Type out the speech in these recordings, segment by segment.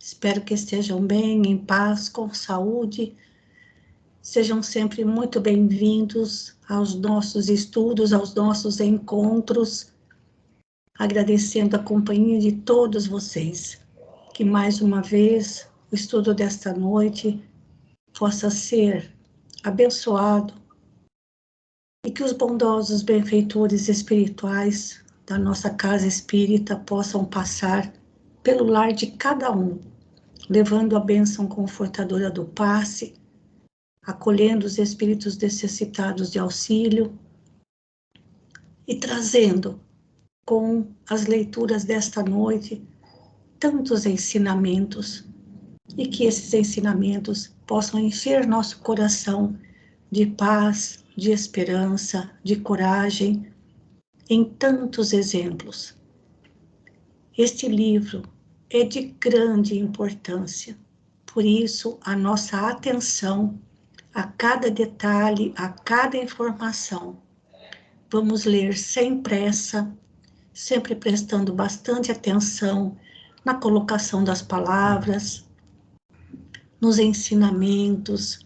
Espero que estejam bem, em paz, com saúde. Sejam sempre muito bem-vindos aos nossos estudos, aos nossos encontros. Agradecendo a companhia de todos vocês. Que mais uma vez o estudo desta noite possa ser abençoado e que os bondosos benfeitores espirituais da nossa casa espírita possam passar pelo lar de cada um, levando a bênção confortadora do passe, acolhendo os espíritos necessitados de auxílio e trazendo com as leituras desta noite tantos ensinamentos e que esses ensinamentos possam encher nosso coração de paz, de esperança, de coragem, em tantos exemplos. Este livro é de grande importância, por isso a nossa atenção a cada detalhe, a cada informação. Vamos ler sem pressa, sempre prestando bastante atenção na colocação das palavras, nos ensinamentos,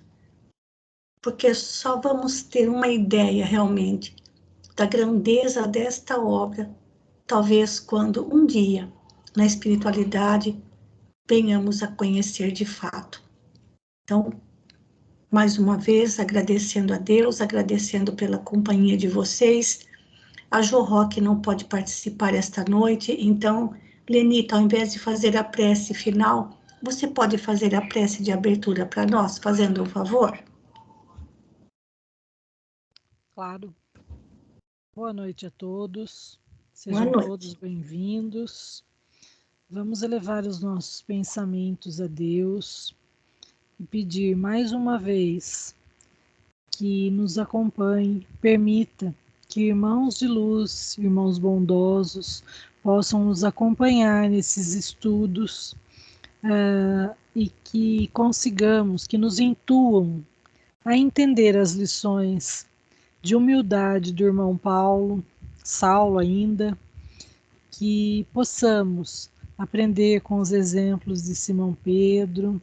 porque só vamos ter uma ideia realmente da grandeza desta obra, talvez quando um dia, na espiritualidade, venhamos a conhecer de fato. Então, mais uma vez, agradecendo a Deus, agradecendo pela companhia de vocês. A Jo Roque não pode participar esta noite, então, Lenita, ao invés de fazer a prece final, você pode fazer a prece de abertura para nós, fazendo um favor? Claro. Boa noite a todos. Boa Sejam noite. todos bem-vindos. Vamos elevar os nossos pensamentos a Deus e pedir mais uma vez que nos acompanhe, permita que irmãos de luz, irmãos bondosos, possam nos acompanhar nesses estudos e que consigamos, que nos intuam a entender as lições de humildade do irmão Paulo, Saulo ainda, que possamos aprender com os exemplos de Simão Pedro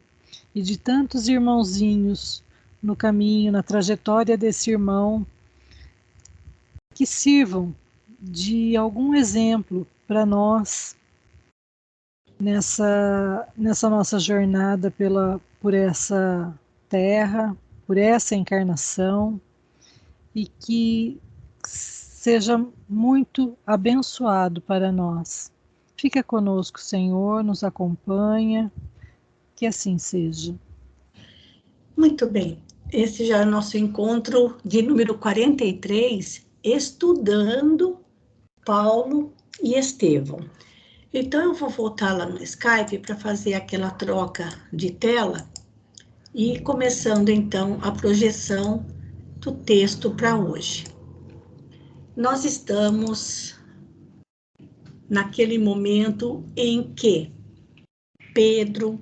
e de tantos irmãozinhos no caminho, na trajetória desse irmão, que sirvam de algum exemplo para nós nessa nossa jornada por essa terra, por essa encarnação, e que seja muito abençoado para nós. Fica conosco, Senhor, nos acompanha, que assim seja. Muito bem, esse já é o nosso encontro de número 43, estudando Paulo e Estevão. Então, eu vou voltar lá no Skype para fazer aquela troca de tela e começando, então, a projeção do texto para hoje. Nós estamos naquele momento em que Pedro,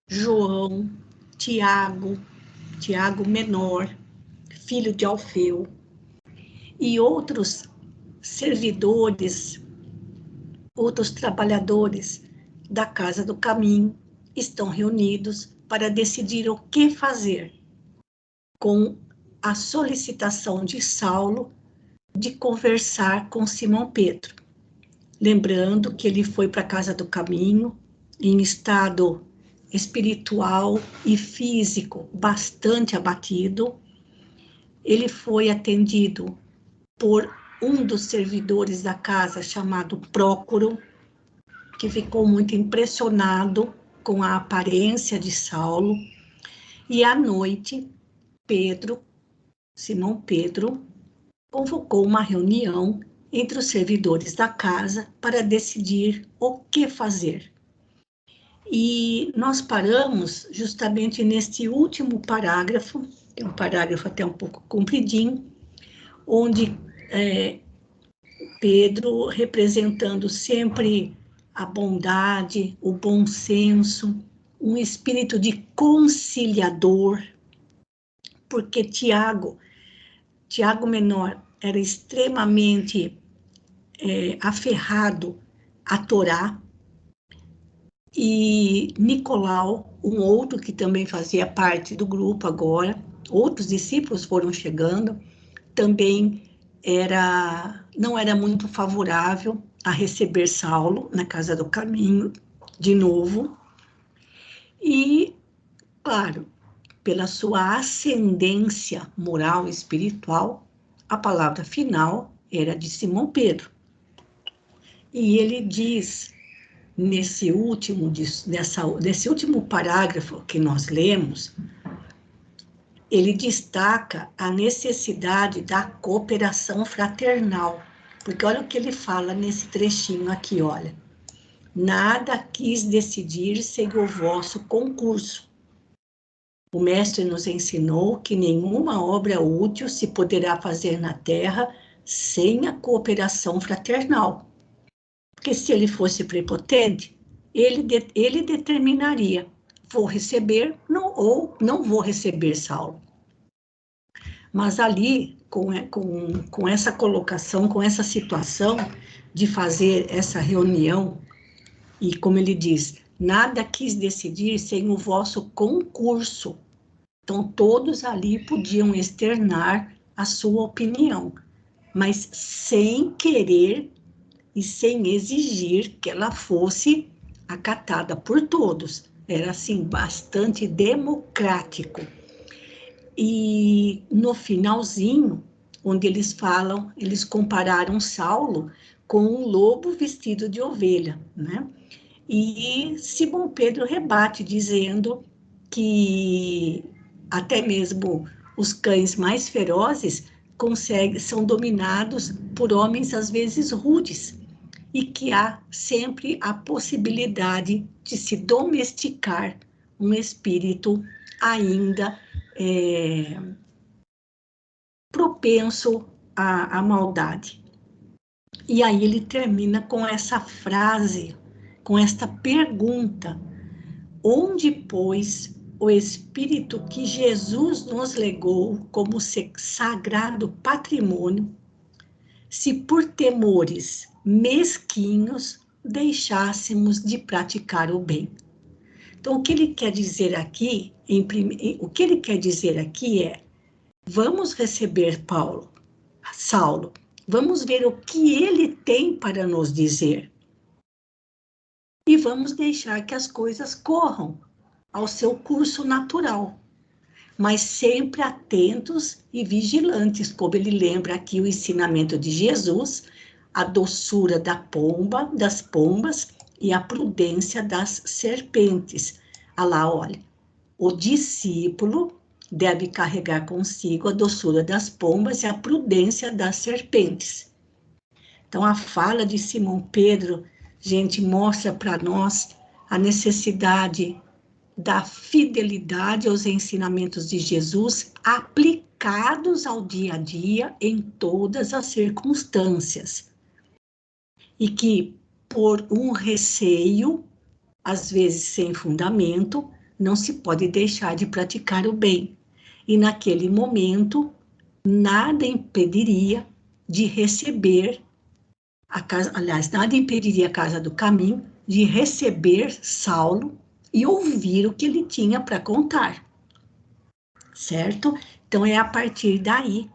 João, Tiago menor, filho de Alfeu, e outros servidores, outros trabalhadores da Casa do Caminho estão reunidos para decidir o que fazer com a solicitação de Saulo de conversar com Simão Pedro. Lembrando que ele foi para a Casa do Caminho em estado espiritual e físico bastante abatido. Ele foi atendido por um dos servidores da casa, chamado Prócoro, que ficou muito impressionado com a aparência de Saulo. E à noite, Simão Pedro, convocou uma reunião entre os servidores da casa para decidir o que fazer. E nós paramos justamente neste último parágrafo, é um parágrafo até um pouco compridinho, onde Pedro, representando sempre a bondade, o bom senso, um espírito de conciliador, porque Tiago menor era extremamente aferrado à Torá, E Nicolau, um outro que também fazia parte do grupo agora, outros discípulos foram chegando, também não era muito favorável a receber Saulo na Casa do Caminho, de novo. E, claro, pela sua ascendência moral e espiritual, a palavra final era de Simão Pedro. E ele diz, nesse último parágrafo que nós lemos, ele destaca a necessidade da cooperação fraternal, porque olha o que ele fala nesse trechinho aqui, olha. Nada quis decidir sem o vosso concurso. O mestre nos ensinou que nenhuma obra útil se poderá fazer na terra sem a cooperação fraternal. Porque se ele fosse prepotente, ele determinaria, vou receber ou não vou receber Saulo. Mas ali, com essa colocação, com essa situação de fazer essa reunião, e como ele diz, nada quis decidir sem o vosso concurso. Então, todos ali podiam externar a sua opinião, mas sem querer e sem exigir que ela fosse acatada por todos. Era, assim, bastante democrático. E no finalzinho, onde eles compararam Saulo com um lobo vestido de ovelha, né? E Simão Pedro rebate, dizendo que até mesmo os cães mais ferozes são dominados por homens, às vezes, rudes, e que há sempre a possibilidade de se domesticar um espírito ainda propenso à maldade. E aí ele termina com essa frase, com esta pergunta: onde, pois, o Espírito que Jesus nos legou como sagrado patrimônio, se por temores mesquinhos deixássemos de praticar o bem? Então, o que ele quer dizer aqui, é: vamos receber Saulo, vamos ver o que ele tem para nos dizer. E vamos deixar que as coisas corram ao seu curso natural, mas sempre atentos e vigilantes, como ele lembra aqui o ensinamento de Jesus, a doçura das pombas e a prudência das serpentes. Olha lá, olha, o discípulo deve carregar consigo a doçura das pombas e a prudência das serpentes. Então, a fala de Simão Pedro, gente, mostra para nós a necessidade da fidelidade aos ensinamentos de Jesus aplicados ao dia a dia em todas as circunstâncias. E que, por um receio, às vezes sem fundamento, não se pode deixar de praticar o bem. E naquele momento, nada impediria de receber nada impediria a Casa do Caminho de receber Saulo e ouvir o que ele tinha para contar, certo? Então, é a partir daí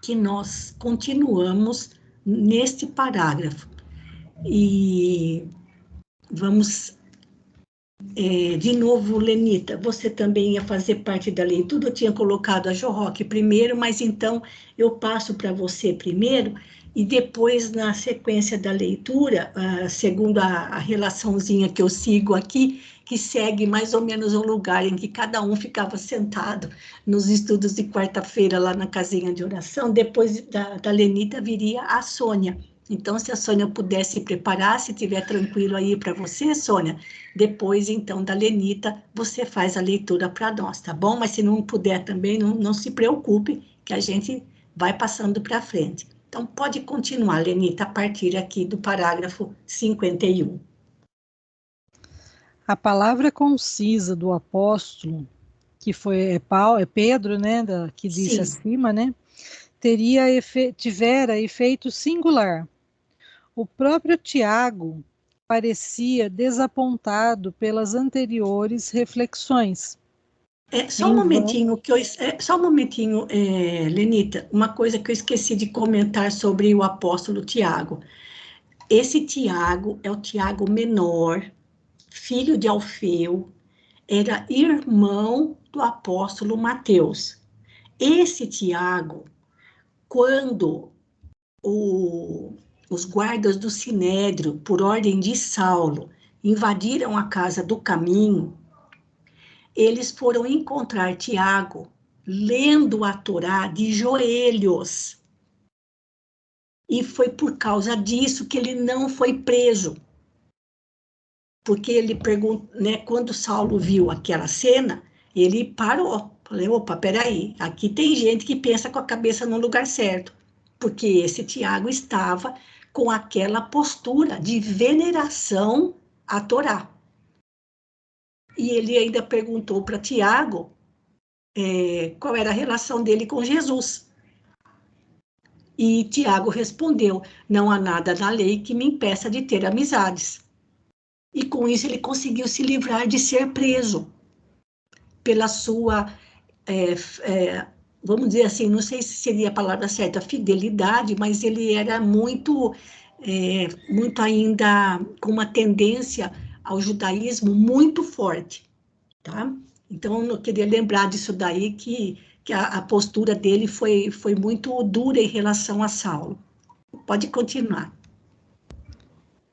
que nós continuamos neste parágrafo. E vamos, de novo, Lenita, você também ia fazer parte da leitura. Eu tinha colocado a Jo Roque primeiro, mas então eu passo para você primeiro, e depois, na sequência da leitura, segundo a relaçãozinha que eu sigo aqui, que segue mais ou menos o lugar em que cada um ficava sentado nos estudos de quarta-feira lá na casinha de oração, depois da Lenita viria a Sônia. Então, se a Sônia pudesse preparar, se estiver tranquilo aí para você, Sônia, depois, então, da Lenita, você faz a leitura para nós, tá bom? Mas se não puder também, não se preocupe, que a gente vai passando para frente. Então, pode continuar, Lenita, a partir aqui do parágrafo 51. A palavra concisa do apóstolo, que foi Pedro, né, que disse acima, né, tivera efeito singular. O próprio Tiago, parecia desapontado pelas anteriores reflexões. Só um Em vão, momentinho, só um momentinho, Lenita, uma coisa que eu esqueci de comentar sobre o apóstolo Tiago. Esse Tiago é o Tiago menor, filho de Alfeu, era irmão do apóstolo Mateus. Esse Tiago, quando os guardas do Sinédrio, por ordem de Saulo, invadiram a casa do caminho, eles foram encontrar Tiago lendo a Torá de joelhos. E foi por causa disso que ele não foi preso. Porque ele perguntou, né, quando Saulo viu aquela cena, ele parou. Falei, opa, peraí, aqui tem gente que pensa com a cabeça no lugar certo. Porque esse Tiago estava com aquela postura de veneração à Torá. E ele ainda perguntou para Tiago qual era a relação dele com Jesus. E Tiago respondeu, não há nada na lei que me impeça de ter amizades. E com isso ele conseguiu se livrar de ser preso pela sua, vamos dizer assim, não sei se seria a palavra certa, fidelidade, mas ele era muito ainda com uma tendência ao judaísmo muito forte, tá? Então, eu queria lembrar disso daí, que a postura dele foi muito dura em relação a Saulo. Pode continuar.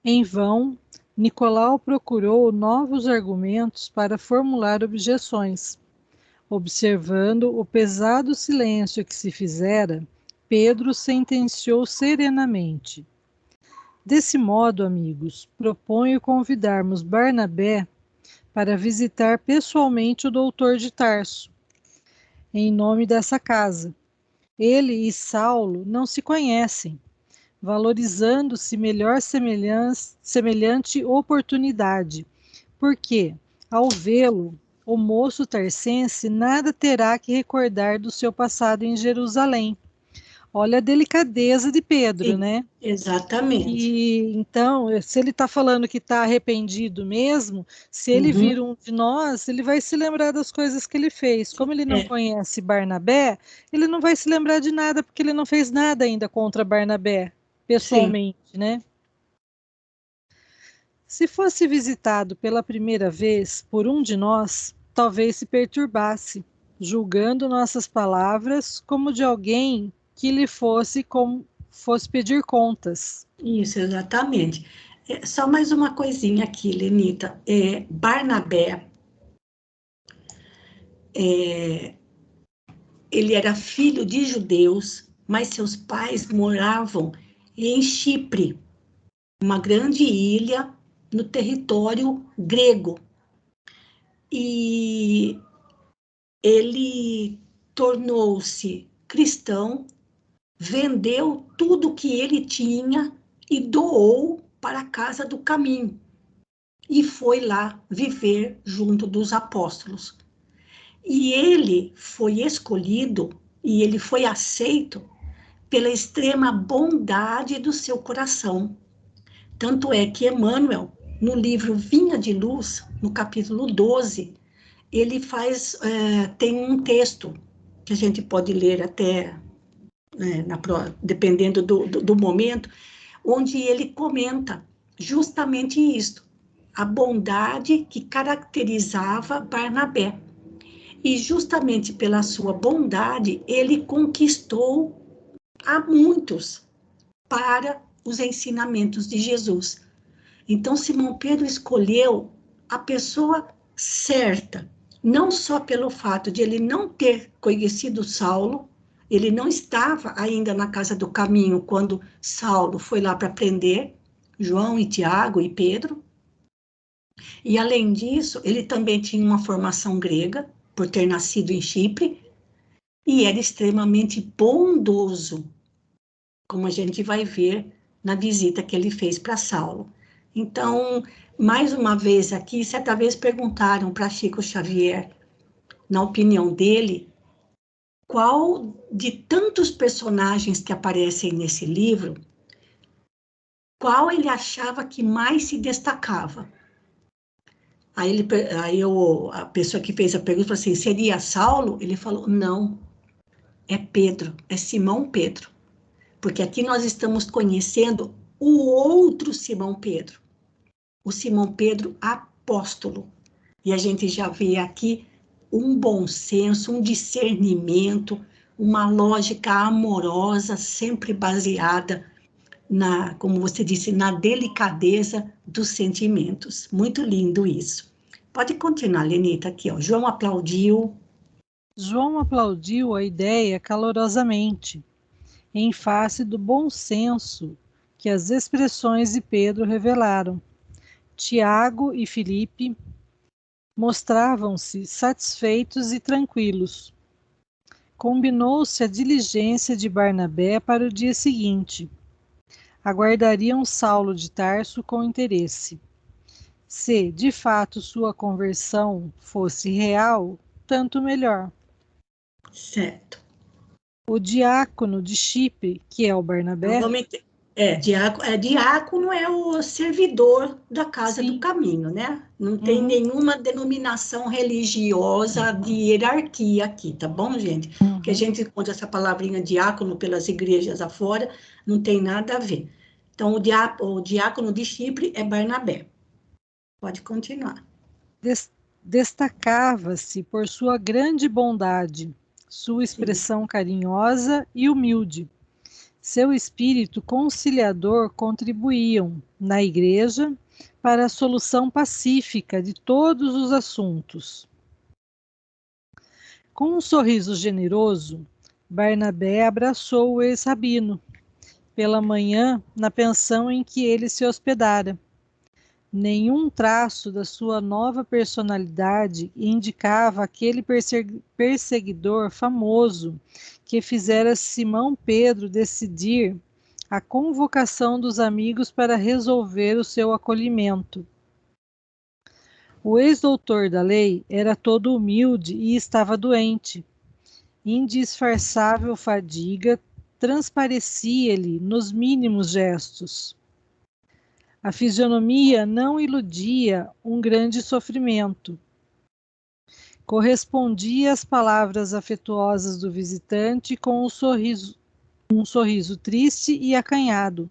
em vão, Nicolau procurou novos argumentos para formular objeções. Observando o pesado silêncio que se fizera, Pedro sentenciou serenamente: desse modo, amigos, proponho convidarmos Barnabé para visitar pessoalmente o doutor de Tarso, em nome dessa casa. Ele e Saulo não se conhecem, valorizando-se melhor semelhante oportunidade, porque, ao vê-lo, o moço tarsense nada terá que recordar do seu passado em Jerusalém. Olha a delicadeza de Pedro, Sim, né? exatamente. Que então, se ele está falando que está arrependido mesmo, se ele Uhum, vir um de nós, ele vai se lembrar das coisas que ele fez. Como ele não é, conhece Barnabé, ele não vai se lembrar de nada, porque ele não fez nada ainda contra Barnabé, sim. pessoalmente, né? Se fosse visitado pela primeira vez por um de nós, talvez se perturbasse, julgando nossas palavras como de alguém que lhe fosse pedir contas. Isso, exatamente. Só mais uma coisinha aqui, Lenita. Barnabé, ele era filho de judeus, mas seus pais moravam em Chipre, uma grande ilha no território grego. E ele tornou-se cristão, vendeu tudo que ele tinha e doou para a casa do caminho. E foi lá viver junto dos apóstolos. E ele foi escolhido e ele foi aceito pela extrema bondade do seu coração. Tanto é que Emmanuel, no livro Vinha de Luz, no capítulo 12, ele tem um texto que a gente pode ler até, dependendo do momento, onde ele comenta justamente isso, a bondade que caracterizava Barnabé. E justamente pela sua bondade, ele conquistou a muitos para os ensinamentos de Jesus. Então, Simão Pedro escolheu a pessoa certa, não só pelo fato de ele não ter conhecido Saulo, ele não estava ainda na casa do caminho quando Saulo foi lá para prender João e Tiago e Pedro, e além disso, ele também tinha uma formação grega, por ter nascido em Chipre, e era extremamente bondoso, como a gente vai ver na visita que ele fez para Saulo. Então, mais uma vez aqui, certa vez perguntaram para Chico Xavier, na opinião dele, qual de tantos personagens que aparecem nesse livro qual ele achava que mais se destacava. A pessoa que fez a pergunta falou assim, seria Saulo? Ele falou, não, é Pedro, é Simão Pedro. Porque aqui nós estamos conhecendo o outro Simão Pedro, o Simão Pedro apóstolo. E a gente já vê aqui um bom senso, um discernimento, uma lógica amorosa, sempre baseada como você disse, na delicadeza dos sentimentos. Muito lindo isso. Pode continuar, Lenita, aqui, ó. João aplaudiu. João aplaudiu a ideia calorosamente, em face do bom senso que as expressões de Pedro revelaram. Tiago e Filipe mostravam-se satisfeitos e tranquilos. Combinou-se a diligência de Barnabé para o dia seguinte. Aguardariam Saulo de Tarso com interesse. Se, de fato, sua conversão fosse real, tanto melhor. Certo. O diácono de Chipre, que é o Barnabé... Diácono é o servidor da Casa do Sim. Caminho, né? Não tem nenhuma denominação religiosa de hierarquia aqui, tá bom, gente? Porque a gente encontra essa palavrinha diácono pelas igrejas afora, não tem nada a ver. Então, o diácono de Chipre é Barnabé. Pode continuar. Destacava-se por sua grande bondade, sua expressão carinhosa e humilde. Seu espírito conciliador contribuíam, na igreja, para a solução pacífica de todos os assuntos. Com um sorriso generoso, Barnabé abraçou o ex-rabino, pela manhã, na pensão em que ele se hospedara. Nenhum traço da sua nova personalidade indicava aquele perseguidor famoso que fizera Simão Pedro decidir a convocação dos amigos para resolver o seu acolhimento. O ex-doutor da lei era todo humilde e estava doente. Indisfarçável fadiga transparecia-lhe nos mínimos gestos. A fisionomia não iludia um grande sofrimento. Correspondia às palavras afetuosas do visitante com um sorriso triste e acanhado.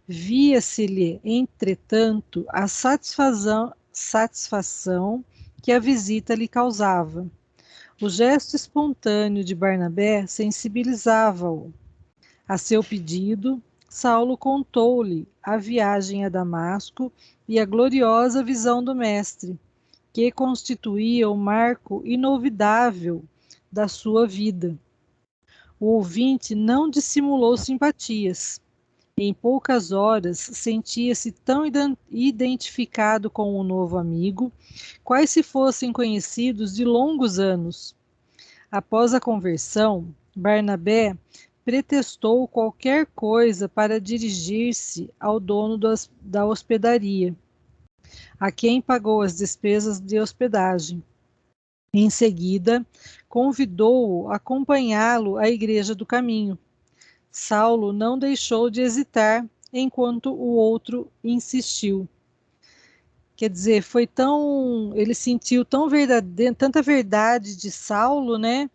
Via-se-lhe, entretanto, a satisfação que a visita lhe causava. O gesto espontâneo de Barnabé sensibilizava-o. A seu pedido, Saulo contou-lhe a viagem a Damasco e a gloriosa visão do Mestre, que constituía o marco inolvidável da sua vida. O ouvinte não dissimulou simpatias. Em poucas horas, sentia-se tão identificado com o novo amigo, quais se fossem conhecidos de longos anos. Após a conversão, Barnabé pretextou qualquer coisa para dirigir-se ao dono da hospedaria, a quem pagou as despesas de hospedagem. Em seguida, convidou-o a acompanhá-lo à Igreja do Caminho. Saulo não deixou de hesitar enquanto o outro insistiu. Quer dizer, ele sentiu tanta verdade de Saulo, né,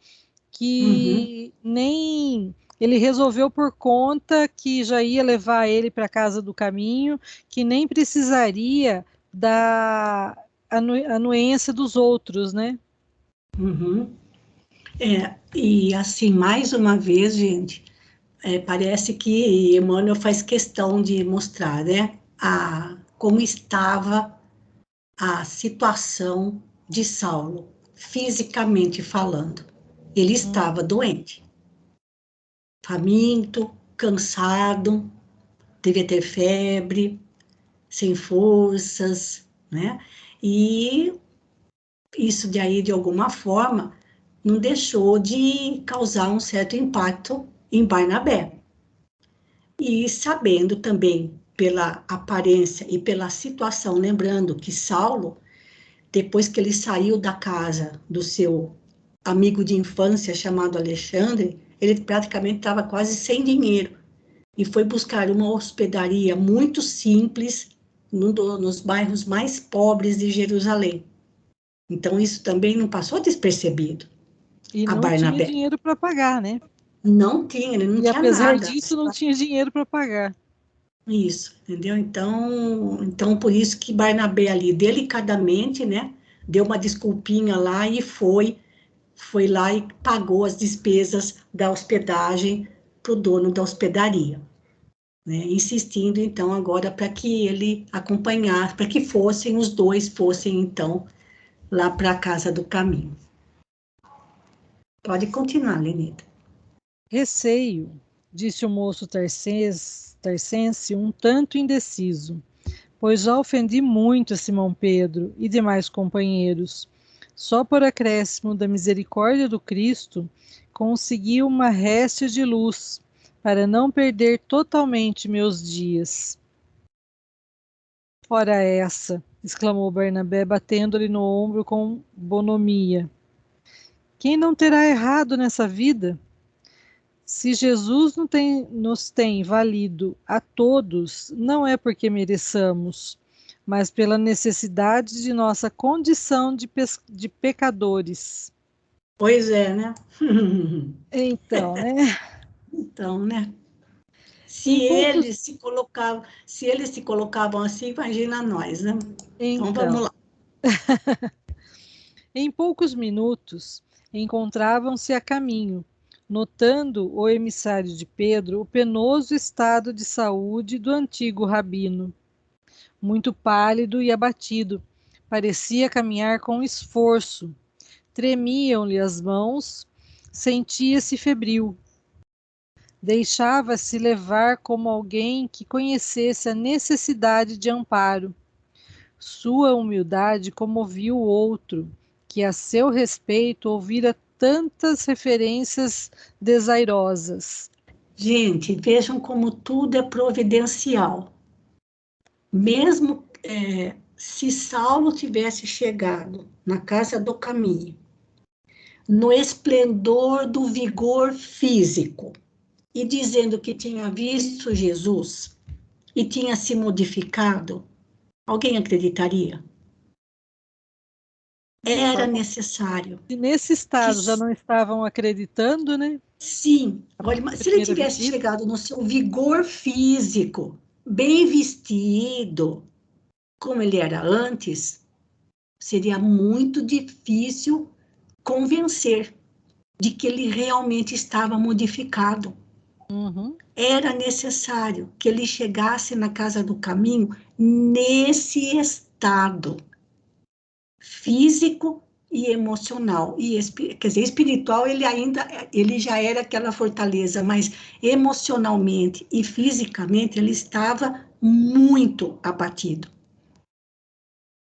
que nem ele resolveu por conta que já ia levar ele para a Casa do Caminho, que nem precisaria da anuência dos outros, né? E assim, mais uma vez, gente, parece que Emmanuel faz questão de mostrar, né, como estava a situação de Saulo, fisicamente falando. Ele estava doente, faminto, cansado, devia ter febre, sem forças, né? E isso daí, de alguma forma, não deixou de causar um certo impacto em Barnabé. E sabendo também, pela aparência e pela situação, lembrando que Saulo, depois que ele saiu da casa do seu amigo de infância chamado Alexandre, ele praticamente estava quase sem dinheiro. e foi buscar uma hospedaria muito simples nos bairros mais pobres de Jerusalém. Então, isso também não passou despercebido E a não tinha Barnabé. dinheiro para pagar, né? Não tinha, ele não E tinha apesar nada. disso, não tinha dinheiro para pagar. Isso, entendeu? Então, por isso que Barnabé ali, delicadamente, né, deu uma desculpinha lá e foi lá e pagou as despesas da hospedagem para o dono da hospedaria, né, insistindo, então, agora para que ele acompanhasse, para que os dois fossem, então, lá para a casa do caminho. Pode continuar, Lenita. Receio, disse o moço tarcense, um tanto indeciso, pois já ofendi muito a Simão Pedro e demais companheiros. Só por acréscimo da misericórdia do Cristo, consegui uma réstia de luz, para não perder totalmente meus dias. Ora essa, exclamou Barnabé, batendo-lhe no ombro com bonomia. Quem não terá errado nessa vida? Se Jesus nos tem valido a todos, não é porque mereçamos, mas pela necessidade de nossa condição de pecadores. Pois é, né? Então, né? Então, né? Em poucos, Se eles se colocavam assim, imagina nós, né? Então vamos então, lá. em poucos minutos, encontravam-se a caminho, notando o emissário de Pedro o penoso estado de saúde do antigo rabino. Muito pálido e abatido, parecia caminhar com esforço. Tremiam-lhe as mãos, sentia-se febril. Deixava-se levar como alguém que conhecesse a necessidade de amparo. Sua humildade comovia o outro, que a seu respeito ouvira tantas referências desairosas. Gente, vejam como tudo é providencial. Mesmo se Saulo tivesse chegado na casa do caminho, no esplendor do vigor físico, e dizendo que tinha visto Jesus e tinha se modificado, alguém acreditaria? De Era forma, necessário se nesse que, estado já não estavam acreditando, né? sim, A olha, mas se ele primeira tivesse visita. chegado no seu vigor físico, bem vestido, como ele era antes, seria muito difícil convencer de que ele realmente estava modificado. Uhum. Era necessário que ele chegasse na casa do caminho nesse estado físico e emocional e quer dizer, espiritual ele já era aquela fortaleza, mas emocionalmente e fisicamente ele estava muito abatido.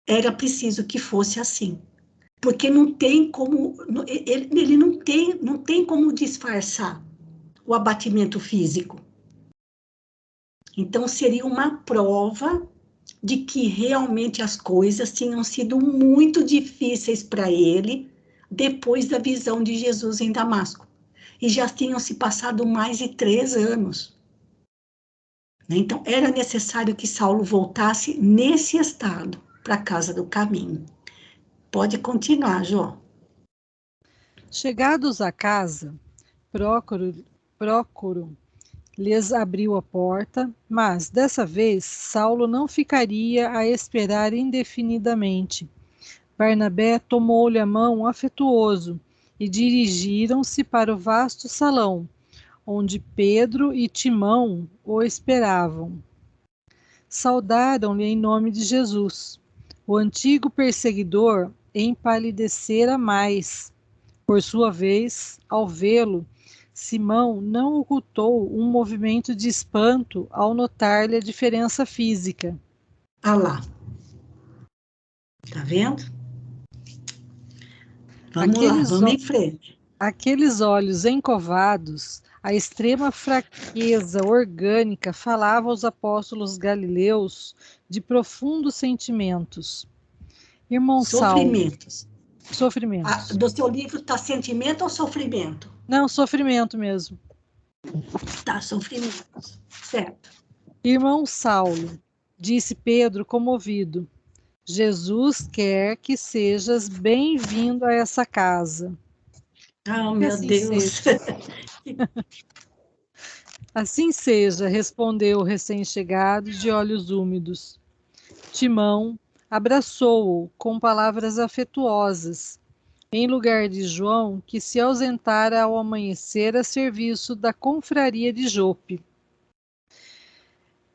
Era preciso que fosse assim, porque não tem como ele não tem como disfarçar o abatimento físico. Então seria uma prova de que realmente as coisas tinham sido muito difíceis para ele depois da visão de Jesus em Damasco. E já tinham se passado mais de 3 anos. Então, era necessário que Saulo voltasse nesse estado para a casa do caminho. Pode continuar, Jó. Chegados à casa, Prócoro lhes abriu a porta, mas dessa vez Saulo não ficaria a esperar indefinidamente. Barnabé tomou-lhe a mão afetuoso e dirigiram-se para o vasto salão, onde Pedro e Timão o esperavam. Saudaram-lhe em nome de Jesus. O antigo perseguidor empalidecera mais. Por sua vez, ao vê-lo, Simão não ocultou um movimento de espanto ao notar-lhe a diferença física. Ah lá, tá vendo? Vamos lá, Aqueles, vamos em frente. aqueles olhos encovados, a extrema fraqueza orgânica falava aos apóstolos galileus de profundos sentimentos. Irmão Saulo, Sofrimentos. sofrimentos. Do seu livro está sentimento ou sofrimento? Não, sofrimento mesmo. Tá, sofrimentos. Certo. Irmão Saulo, disse Pedro comovido, Jesus quer que sejas bem-vindo a essa casa. Ah, Que meu assim Deus. seja. Assim seja, respondeu o recém-chegado de olhos úmidos. Timão abraçou-o com palavras afetuosas, em lugar de João, que se ausentara ao amanhecer a serviço da confraria de Jope.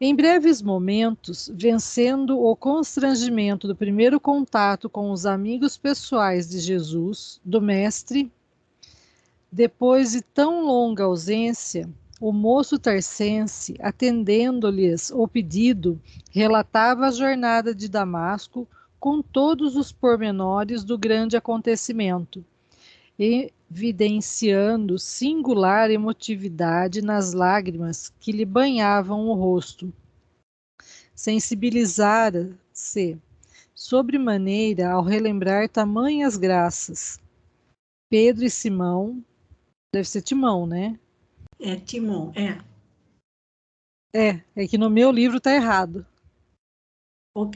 Em breves momentos, vencendo o constrangimento do primeiro contato com os amigos pessoais de Jesus, do Mestre, depois de tão longa ausência, o moço tarsense, atendendo-lhes o pedido, relatava a jornada de Damasco com todos os pormenores do grande acontecimento, evidenciando singular emotividade nas lágrimas que lhe banhavam o rosto. Sensibilizara-se sobremaneira ao relembrar tamanhas graças. Pedro e Simão, deve ser Timão, né? É, Timon, é. É que no meu livro está errado.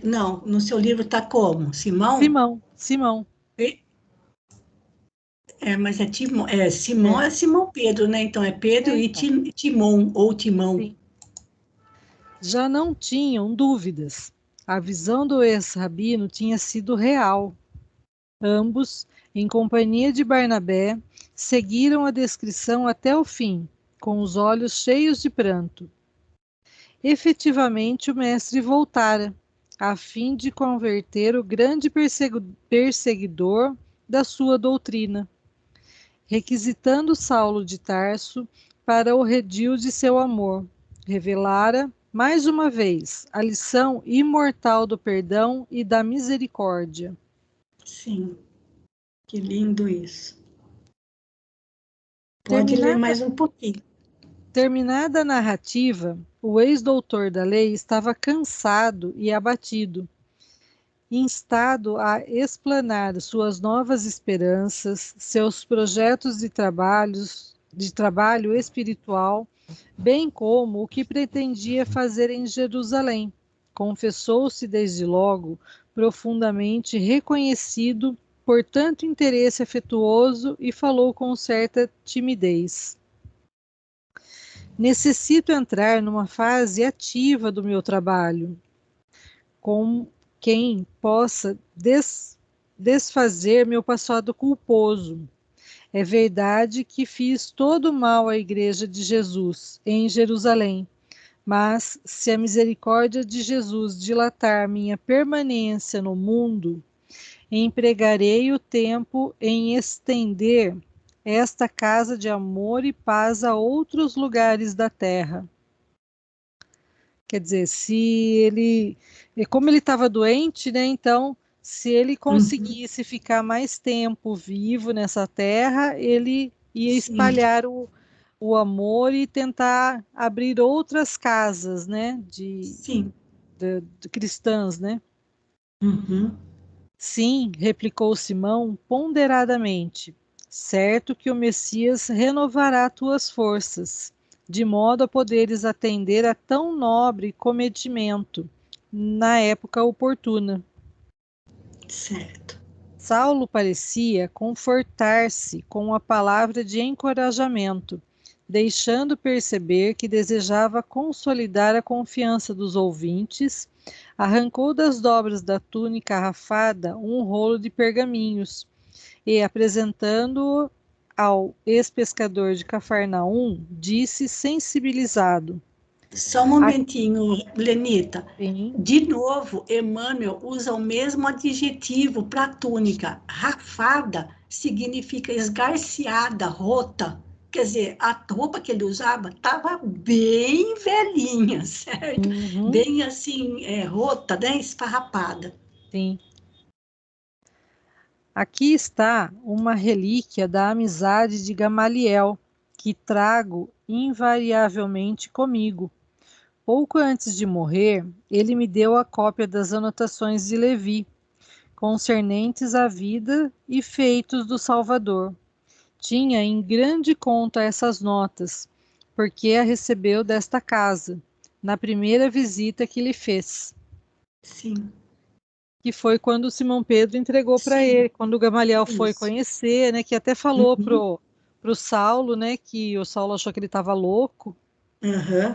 Não, no seu livro está como? Simão? Simão. Mas é Timon, Simão É, é Simão Pedro, né? Então é Pedro e então, Timon, ou Timão. sim. Já não tinham dúvidas. A visão do ex-rabino tinha sido real. Ambos, em companhia de Barnabé, seguiram a descrição até o fim, com os olhos cheios de pranto. Efetivamente, o mestre voltara, a fim de converter o grande perseguidor da sua doutrina, requisitando Saulo de Tarso para o redil de seu amor. Revelara, mais uma vez, a lição imortal do perdão e da misericórdia. Sim, que lindo isso. Pode ler Terminada, mais um pouquinho. terminada a narrativa, o ex-doutor da lei estava cansado e abatido, instado a explanar suas novas esperanças, seus projetos de trabalho espiritual, bem como o que pretendia fazer em Jerusalém. Confessou-se desde logo profundamente reconhecido por tanto interesse afetuoso e falou com certa timidez. Necessito entrar numa fase ativa do meu trabalho, com quem possa desfazer meu passado culposo. É verdade que fiz todo o mal à Igreja de Jesus em Jerusalém, mas se a misericórdia de Jesus dilatar minha permanência no mundo, empregarei o tempo em estender esta casa de amor e paz a outros lugares da terra. Quer dizer, se ele, como ele estava doente, né? Então, se ele Uhum, conseguisse ficar mais tempo vivo nessa terra, ele ia sim, espalhar o amor e tentar abrir outras casas, né? sim. De cristãs, né? Uhum, Sim, replicou Simão ponderadamente. Certo que o Messias renovará tuas forças, de modo a poderes atender a tão nobre cometimento na época oportuna. certo. Saulo parecia confortar-se com a palavra de encorajamento, deixando perceber que desejava consolidar a confiança dos ouvintes, arrancou das dobras da túnica arrafada um rolo de pergaminhos e, apresentando-o ao ex-pescador de Cafarnaum, disse sensibilizado: Só um momentinho, Lenita. Assim, De novo, Emmanuel usa o mesmo adjetivo para túnica. Rafada significa esgarciada, rota. Quer dizer, a roupa que ele usava estava bem velhinha, certo? uhum, Bem assim, rota, né? Esfarrapada. sim. Aqui está uma relíquia da amizade de Gamaliel, que trago invariavelmente comigo. Pouco antes de morrer, ele me deu a cópia das anotações de Levi, concernentes à vida e feitos do Salvador. Tinha em grande conta essas notas, porque a recebeu desta casa, na primeira visita que lhe fez. Sim. Que foi quando o Simão Pedro entregou para ele, quando o Gamaliel foi Isso. conhecer, né, que até falou pro Saulo, né, que o Saulo achou que ele estava louco. Uhum.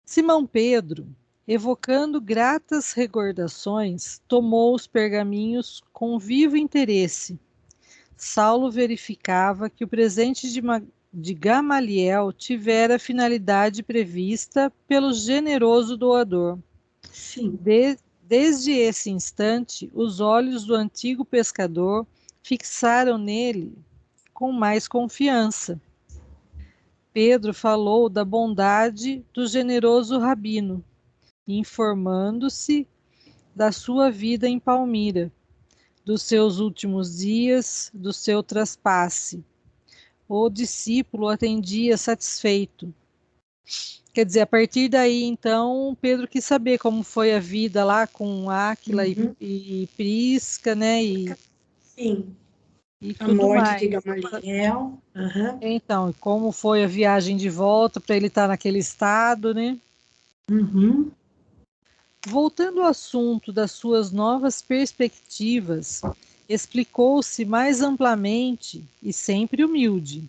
Simão Pedro, evocando gratas recordações, tomou os pergaminhos com vivo interesse. Saulo verificava que o presente de Gamaliel tivera a finalidade prevista pelo generoso doador. Sim. Desde esse instante, os olhos do antigo pescador fixaram nele com mais confiança. Pedro falou da bondade do generoso rabino, informando-se da sua vida em Palmira, dos seus últimos dias, do seu traspasse. O discípulo atendia satisfeito. Quer dizer, a partir daí, então, Pedro quis saber como foi a vida lá com Áquila e Prisca, né? Sim. E A tudo morte de mais. Gamaliel. Uhum. Então, como foi a viagem de volta para ele estar naquele estado, né? Uhum. Voltando ao assunto das suas novas perspectivas, explicou-se mais amplamente e sempre humilde.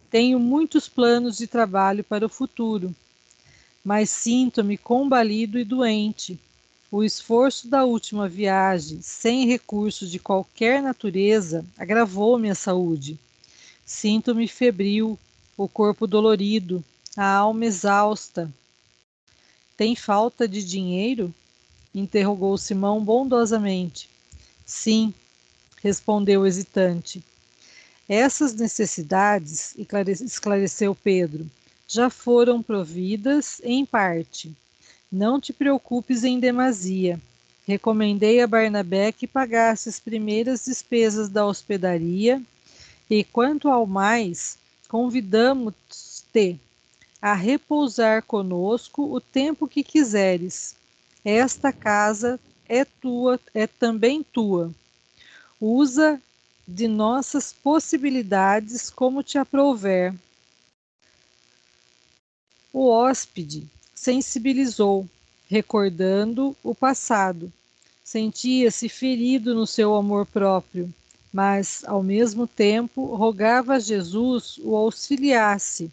Tenho muitos planos de trabalho para o futuro, mas sinto-me combalido e doente. O esforço da última viagem, sem recursos de qualquer natureza, agravou minha saúde. Sinto-me febril, o corpo dolorido, a alma exausta. Tem falta de dinheiro? Interrogou Simão bondosamente. Sim, respondeu hesitante. Essas necessidades, esclareceu Pedro, já foram providas em parte. Não te preocupes em demasia. Recomendei a Barnabé que pagasse as primeiras despesas da hospedaria e, quanto ao mais, convidamos-te a repousar conosco o tempo que quiseres. Esta casa é tua, é também tua. Usa de nossas possibilidades como te aprouver. O hóspede sensibilizou, recordando o passado. Sentia-se ferido no seu amor próprio, mas, ao mesmo tempo, rogava a Jesus o auxiliasse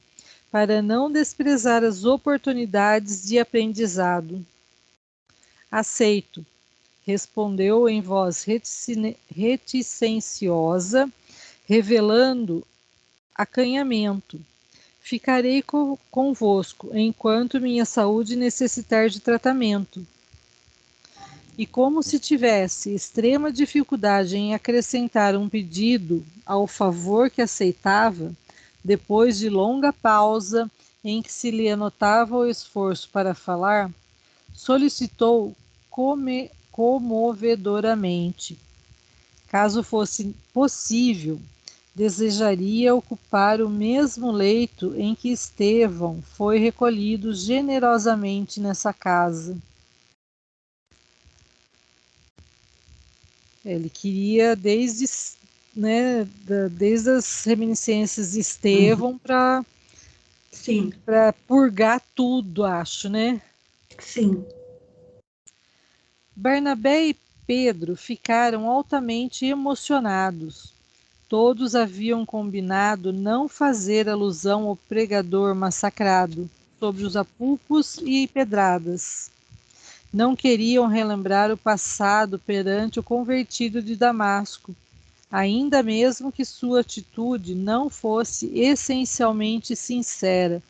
para não desprezar as oportunidades de aprendizado. Aceito, respondeu em voz reticenciosa, revelando acanhamento. Ficarei convosco enquanto minha saúde necessitar de tratamento. E como se tivesse extrema dificuldade em acrescentar um pedido ao favor que aceitava, depois de longa pausa em que se lhe anotava o esforço para falar, solicitou comovedoramente. Caso fosse possível, desejaria ocupar o mesmo leito em que Estevão foi recolhido generosamente nessa casa. Ele queria né, desde as reminiscências de Estevão para Sim. purgar tudo, acho, né? Sim. Barnabé e Pedro ficaram altamente emocionados. Todos haviam combinado não fazer alusão ao pregador massacrado sobre os apupos e pedradas. Não queriam relembrar o passado perante o convertido de Damasco, ainda mesmo que sua atitude não fosse essencialmente sincera.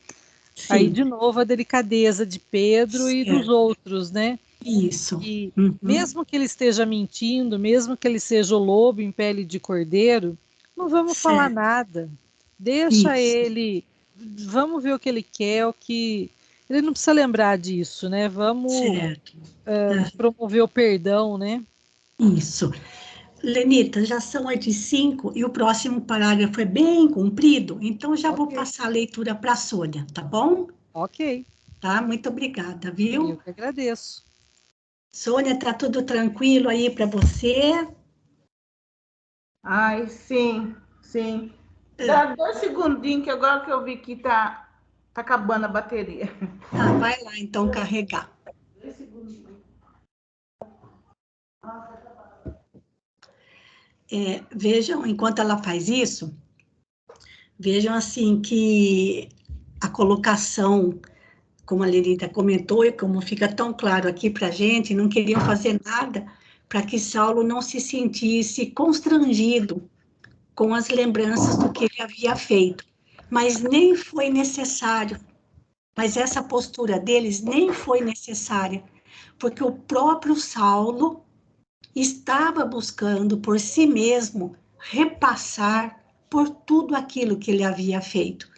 Aí, Sim. de novo, a delicadeza de Pedro e dos Certo. outros, né? Isso. Que, Uhum. mesmo que ele esteja mentindo, mesmo que ele seja o lobo em pele de cordeiro, não vamos falar Certo. nada. Deixa Isso. ele, vamos ver o que ele quer, o que. Ele não precisa lembrar disso, né? Vamos Certo. Ah, promover o perdão, né? isso. Lenita, já são 8h05 e o próximo parágrafo é bem comprido, então já vou Ok, passar a leitura para a Sônia, tá bom? ok. Tá? Muito obrigada, Eu viu? que agradeço. Sônia, tá tudo tranquilo aí para você? Ai, sim, sim. Dá 2 segundinhos, que agora que eu vi que tá acabando a bateria. Vai lá, então, carregar. 2 segundinhos. Vejam, enquanto ela faz isso, vejam assim que a colocação, como a Lerita comentou, e como fica tão claro aqui para a gente, não queriam fazer nada para que Saulo não se sentisse constrangido com as lembranças do que ele havia feito. Mas nem foi necessário. Mas essa postura deles nem foi necessária, porque o próprio Saulo estava buscando por si mesmo repassar por tudo aquilo que ele havia feito.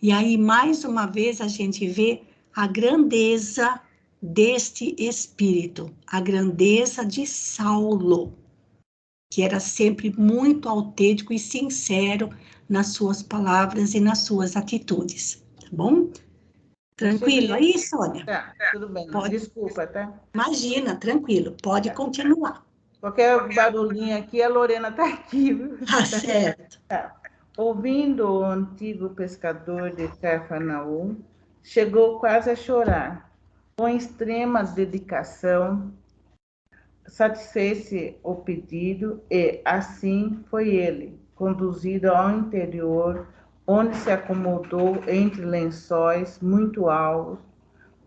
E aí, mais uma vez, a gente vê a grandeza deste espírito, a grandeza de Saulo, que era sempre muito autêntico e sincero nas suas palavras e nas suas atitudes, tá bom? Tranquilo aí, Sônia? Tá, tudo bem. Pode. Desculpa, tá? Imagina, tranquilo, pode continuar. Qualquer barulhinho aqui, a Lorena tá aqui, viu? Tá certo. Ouvindo o antigo pescador de Cafarnaum, chegou quase a chorar. Com extrema dedicação, satisfez-se o pedido e, assim, foi ele, conduzido ao interior, onde se acomodou entre lençóis muito altos.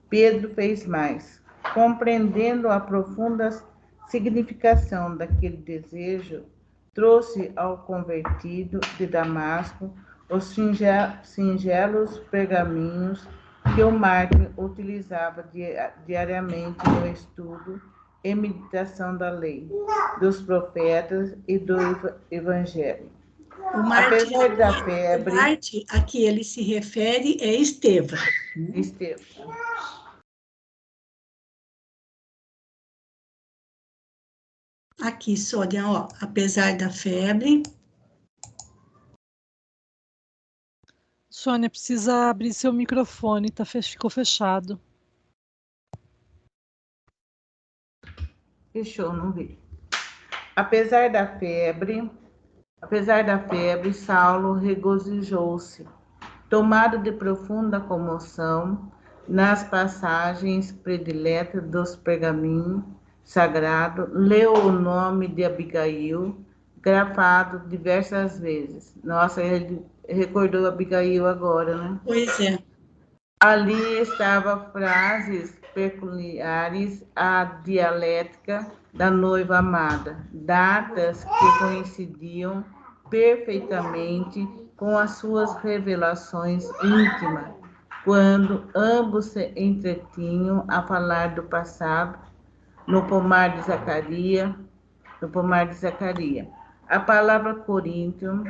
Pedro fez mais. Compreendendo a profunda significação daquele desejo, trouxe ao convertido de Damasco os singelos pergaminhos que o mártir utilizava diariamente no estudo e meditação da lei, dos profetas e do evangelho. O Marte, Apesar da febre... O Marte a que ele se refere é Estevão. Estevão. Aqui, Sônia, ó, apesar da febre... Sônia, precisa abrir seu microfone, ficou fechado. Fechou, não vi. Apesar da febre, Saulo regozijou-se, tomado de profunda comoção, nas passagens prediletas dos pergaminhos sagrados, leu o nome de Abigail, grafado diversas vezes. Nossa, ele recordou Abigail agora, né? Pois é. Ali estavam frases peculiares à dialética da noiva amada, datas que coincidiam perfeitamente com as suas revelações íntimas, quando ambos se entretinham a falar do passado no pomar de Zacarias. A palavra Coríntio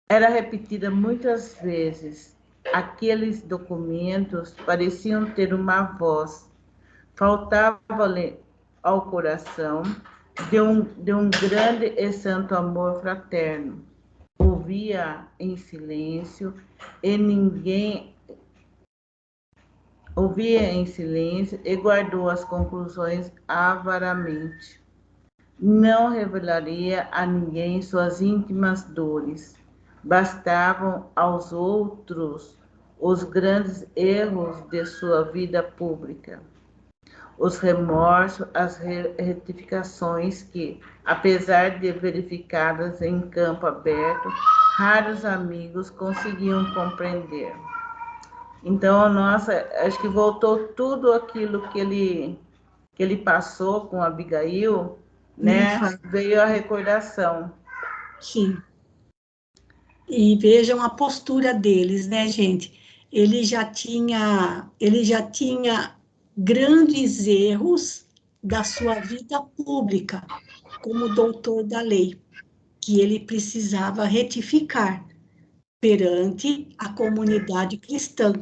era repetida muitas vezes. Aqueles documentos pareciam ter uma voz. Faltava-lhe ao coração de um grande e santo amor fraterno. Ouvia em silêncio e guardou as conclusões avaramente. Não revelaria a ninguém suas íntimas dores. Bastavam aos outros os grandes erros de sua vida pública, os remorsos, as retificações que, apesar de verificadas em campo aberto, raros amigos conseguiam compreender. Então, nossa, acho que voltou tudo aquilo que ele passou com Abigail, né? Veio a recordação. Sim. E vejam a postura deles, né, gente? Ele já tinha grandes erros da sua vida pública, como doutor da lei, que ele precisava retificar perante a comunidade cristã.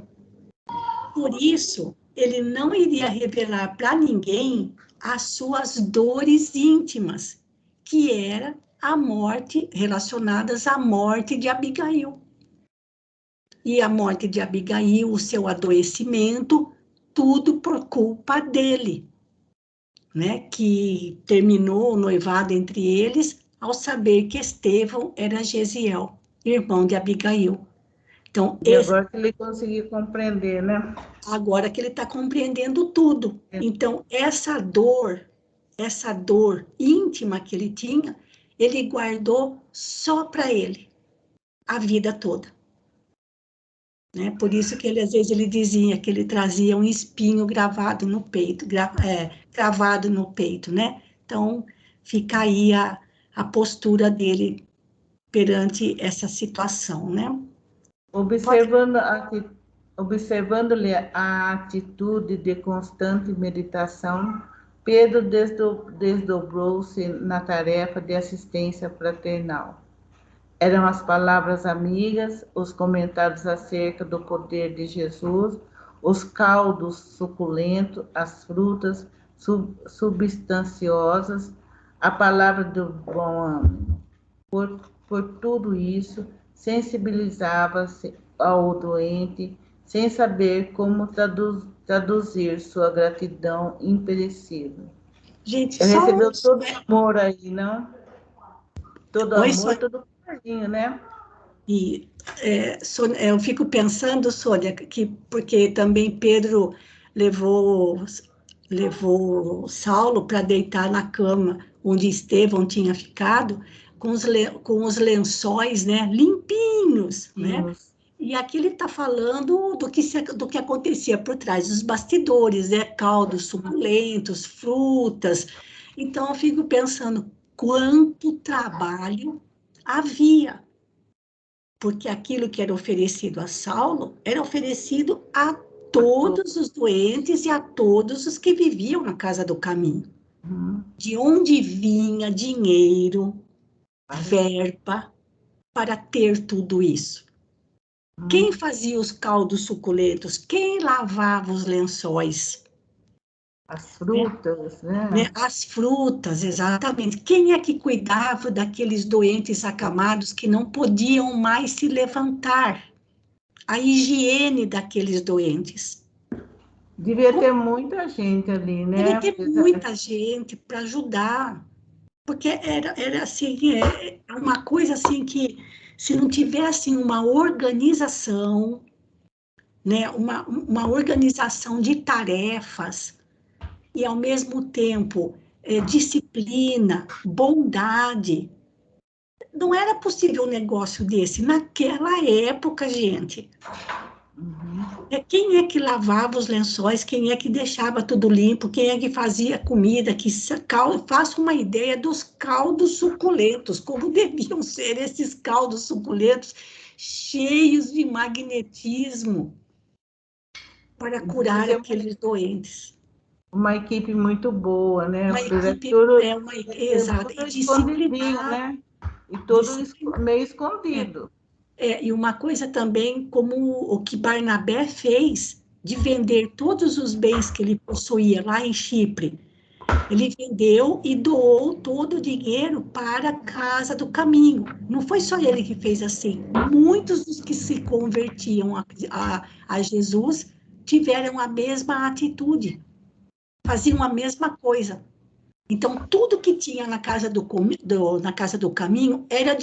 Por isso, ele não iria revelar para ninguém as suas dores íntimas, que era a morte, relacionadas à morte de Abigail. E a morte de Abigail, o seu adoecimento, tudo por culpa dele, né? Que terminou o noivado entre eles ao saber que Estevão era Gesiel. irmão de Abigail. Então, E agora que ele conseguiu compreender, né? agora que ele está compreendendo tudo. Então, essa dor íntima que ele tinha, ele guardou só para ele, a vida toda. Né? Por isso que ele, às vezes, ele dizia que ele trazia um espinho gravado no peito, gravado no peito, né? Então, fica aí a postura dele perante essa situação, né? Observando-lhe a atitude de constante meditação, Pedro desdobrou-se na tarefa de assistência fraternal. Eram as palavras amigas, os comentários acerca do poder de Jesus, os caldos suculentos, as frutas substanciosas, a palavra do bom ânimo. Por tudo isso, sensibilizava-se ao doente, sem saber como traduzir sua gratidão imperecível. Gente, Ele só... recebeu todo o amor aí, não? Todo Oi, amor, todo carinho, né? E eu fico pensando, Sônia, que porque também Pedro levou Saulo para deitar na cama onde Estevão tinha ficado, com os lençóis, né, limpinhos, né? E aqui ele está falando do que acontecia por trás dos bastidores, né? Caldos suculentos, frutas. Então eu fico pensando quanto trabalho havia, porque aquilo que era oferecido a Saulo era oferecido a todos os doentes e a todos os que viviam na casa do caminho. De onde vinha dinheiro, verba, para ter tudo isso? Quem fazia os caldos suculentos? Quem lavava os lençóis? As frutas, né? As frutas, exatamente. Quem é que cuidava daqueles doentes acamados que não podiam mais se levantar? A higiene daqueles doentes. Devia ter muita gente ali, Devia né? ter muita gente para ajudar, porque era assim, uma coisa assim que, se não tivesse uma organização, né, uma organização de tarefas, e ao mesmo tempo disciplina, bondade, não era possível um negócio desse naquela época, gente. Quem é que lavava os lençóis? Quem é que deixava tudo limpo? Quem é que fazia comida? Faça uma ideia dos caldos suculentos, como deviam ser esses caldos suculentos, cheios de magnetismo, para curar aqueles doentes. Uma equipe muito boa, né? Uma equipe, exato, e Escondidinho, né? E todo meio escondido. E uma coisa também, como o que Barnabé fez, de vender todos os bens que ele possuía lá em Chipre. Ele vendeu e doou todo o dinheiro para a Casa do Caminho. Não foi só ele que fez assim. Muitos dos que se convertiam a Jesus tiveram a mesma atitude, faziam a mesma coisa. Então, tudo que tinha na Casa na Casa do Caminho era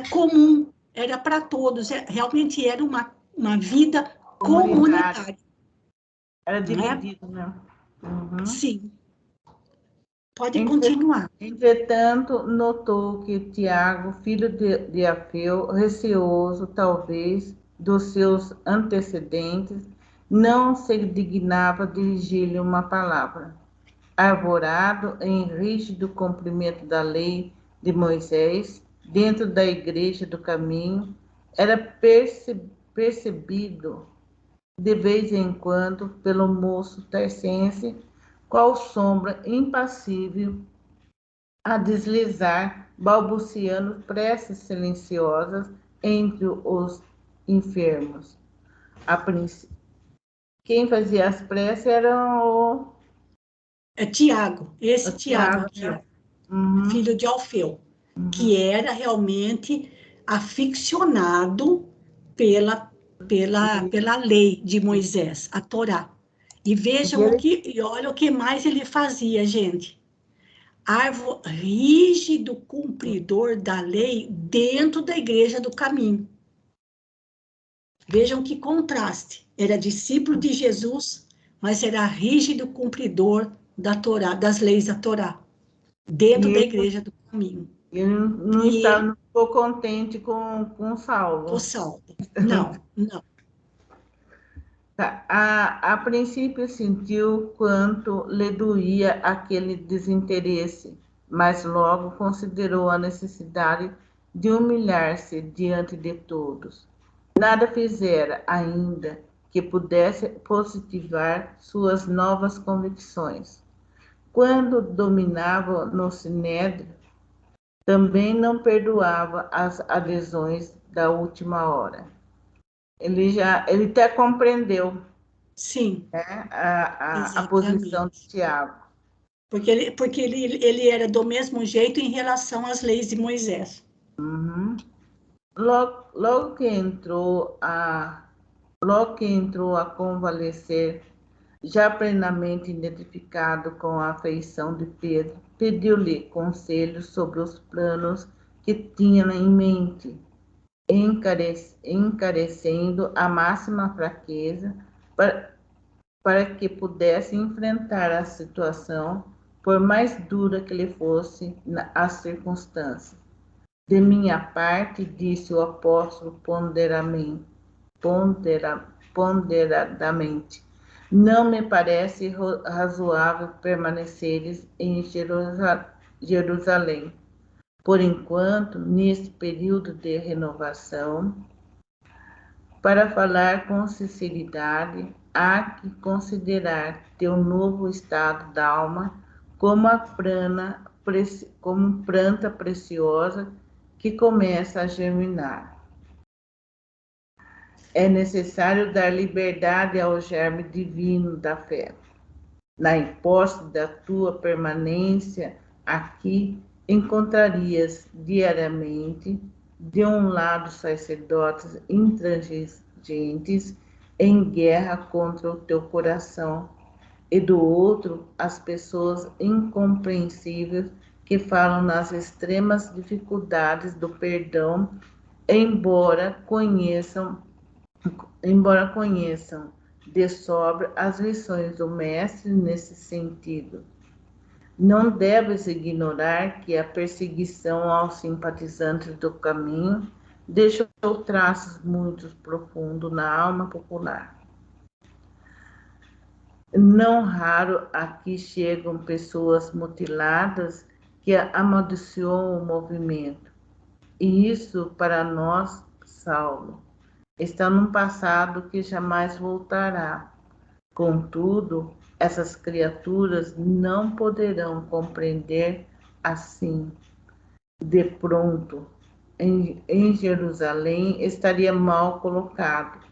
comum, era para todos, realmente era uma vida comunitária. Era dividido, né? Sim. Pode continuar. Entretanto, notou que Tiago, filho de Alfeu, receoso, talvez, dos seus antecedentes, não se dignava dirigir-lhe uma palavra. Arvorado em rígido cumprimento da lei de Moisés, dentro da igreja do caminho, era percebido de vez em quando pelo moço tercense, qual sombra impassível a deslizar, balbuciando preces silenciosas entre os enfermos. Quem fazia as preces era o... Tiago, esse Tiago aqui, né? filho de Alfeu, que era realmente aficionado pela lei de Moisés, a Torá. E vejam e olha o que mais ele fazia, gente. rígido cumpridor da lei dentro da igreja do caminho. Vejam que contraste. Era discípulo de Jesus, mas era rígido cumpridor da Torá, das leis da Torá, dentro da igreja do caminho. Ele não ficou contente com Saulo. O Saulo. Não, não. A princípio sentiu quanto lhe doía aquele desinteresse, mas logo considerou a necessidade de humilhar-se diante de todos. Nada fizera ainda que pudesse positivar suas novas convicções. Quando dominava no Sinédrio, também não perdoava as adesões da última hora. Ele até compreendeu, Sim, né, a posição de exatamente. Tiago. Porque ele era do mesmo jeito em relação às leis de Moisés. Uhum. Logo que entrou a convalescer, já plenamente identificado com a afeição de Pedro, pediu-lhe conselhos sobre os planos que tinha em mente, encarecendo a máxima fraqueza para que pudesse enfrentar a situação, por mais dura que lhe fosse as circunstâncias. De minha parte, disse o apóstolo ponderadamente, não me parece razoável permaneceres em Jerusalém. Por enquanto, neste período de renovação, para falar com sinceridade, há que considerar teu novo estado d'alma como planta preciosa que começa a germinar. É necessário dar liberdade ao germe divino da fé. Na hipótese da tua permanência aqui, encontrarias diariamente, de um lado, sacerdotes intransigentes em guerra contra o teu coração, e do outro, as pessoas incompreensíveis que falam nas extremas dificuldades do perdão, embora conheçam de sobra as lições do Mestre nesse sentido. Não deves ignorar que a perseguição aos simpatizantes do caminho deixou traços muito profundos na alma popular. Não raro aqui chegam pessoas mutiladas que amaldiçoam o movimento. E isso, para nós, Saulo, está num passado que jamais voltará. Contudo, essas criaturas não poderão compreender assim. De pronto, em Jerusalém estaria mal colocado.